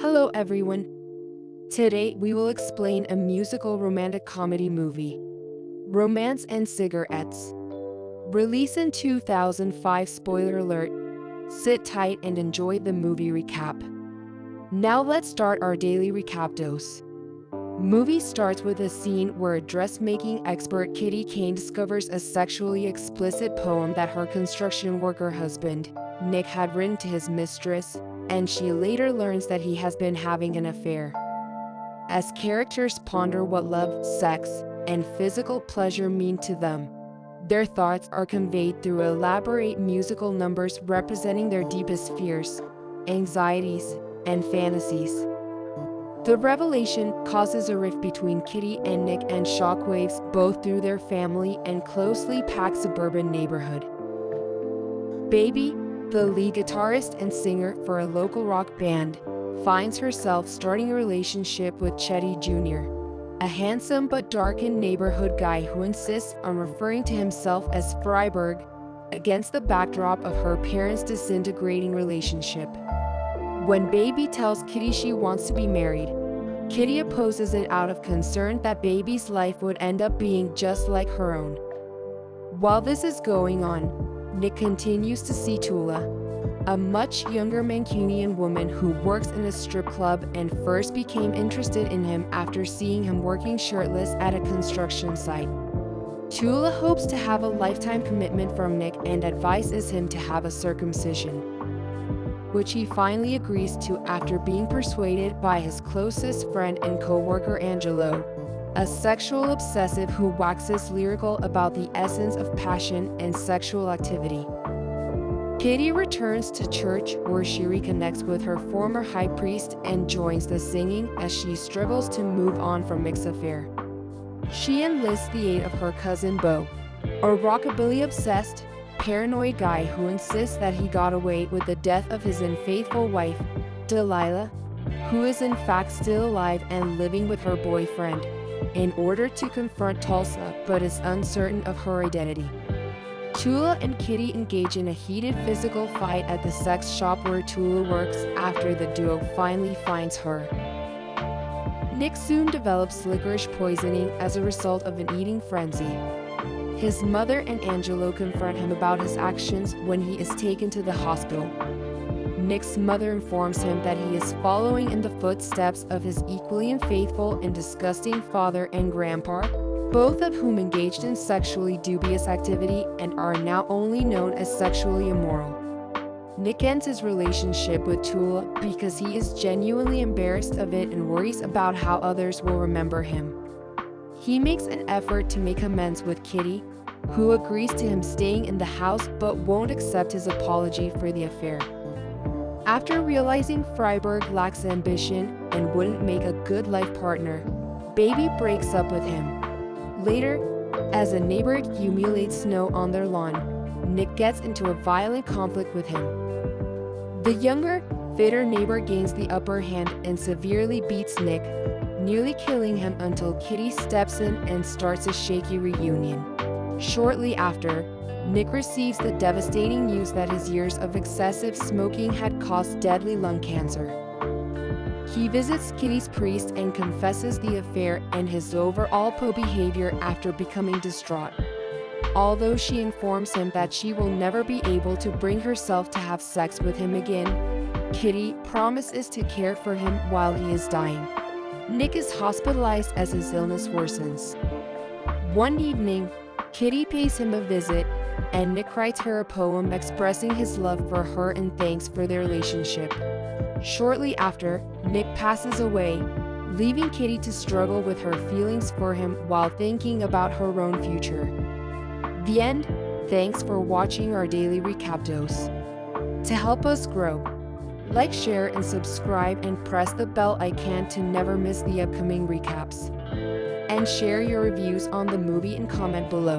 Hello everyone. Today we will explain a musical romantic comedy movie, Romance and Cigarettes. Released in 2005, spoiler alert. Sit tight and enjoy the movie recap. Now let's start our daily recap dose. Movie starts with a scene where a dressmaking expert Kitty Kane discovers a sexually explicit poem that her construction worker husband, Nick, had written to his mistress, and she later learns that he has been having an affair. As characters ponder what love, sex, and physical pleasure mean to them, their thoughts are conveyed through elaborate musical numbers representing their deepest fears, anxieties, and fantasies. The revelation causes a rift between Kitty and Nick and shockwaves both through their family and closely packed suburban neighborhood. Baby, the lead guitarist and singer for a local rock band, finds herself starting a relationship with Chetty Jr., a handsome but darkened neighborhood guy who insists on referring to himself as Freiberg, against the backdrop of her parents' disintegrating relationship. When Baby tells Kitty she wants to be married, Kitty opposes it out of concern that Baby's life would end up being just like her own. While this is going on, Nick continues to see Tula, a much younger Mancunian woman who works in a strip club and first became interested in him after seeing him working shirtless at a construction site. Tula hopes to have a lifetime commitment from Nick and advises him to have a circumcision, which he finally agrees to after being persuaded by his closest friend and co-worker Angelo, a sexual obsessive who waxes lyrical about the essence of passion and sexual activity. Kitty returns to church where she reconnects with her former high priest and joins the singing as she struggles to move on from Nick's affair. She enlists the aid of her cousin Beau, a rockabilly-obsessed, paranoid guy who insists that he got away with the death of his unfaithful wife, Delilah, who is in fact still alive and living with her boyfriend, in order to confront Tulsa but is uncertain of her identity. Tula and Kitty engage in a heated physical fight at the sex shop where Tula works after the duo finally finds her. Nick soon develops licorice poisoning as a result of an eating frenzy. His mother and Angelo confront him about his actions when he is taken to the hospital. Nick's mother informs him that he is following in the footsteps of his equally unfaithful and disgusting father and grandpa, both of whom engaged in sexually dubious activity and are now only known as sexually immoral. Nick ends his relationship with Tula because he is genuinely embarrassed of it and worries about how others will remember him. He makes an effort to make amends with Kitty, who agrees to him staying in the house but won't accept his apology for the affair. After realizing Freiberg lacks ambition and wouldn't make a good life partner, Baby breaks up with him. Later, as a neighbor accumulates snow on their lawn, Nick gets into a violent conflict with him. The younger, fitter neighbor gains the upper hand and severely beats Nick, nearly killing him until Kitty steps in and starts a shaky reunion. Shortly after, Nick receives the devastating news that his years of excessive smoking had caused deadly lung cancer. He visits Kitty's priest and confesses the affair and his overall poor behavior after becoming distraught. Although she informs him that she will never be able to bring herself to have sex with him again, Kitty promises to care for him while he is dying. Nick is hospitalized as his illness worsens. One evening, Kitty pays him a visit, and Nick writes her a poem expressing his love for her and thanks for their relationship. Shortly after, Nick passes away, leaving Kitty to struggle with her feelings for him while thinking about her own future. The end. Thanks for watching our daily recap dose. To help us grow, like, share, and subscribe, and press the bell icon to never miss the upcoming recaps. And share your reviews on the movie and comment below.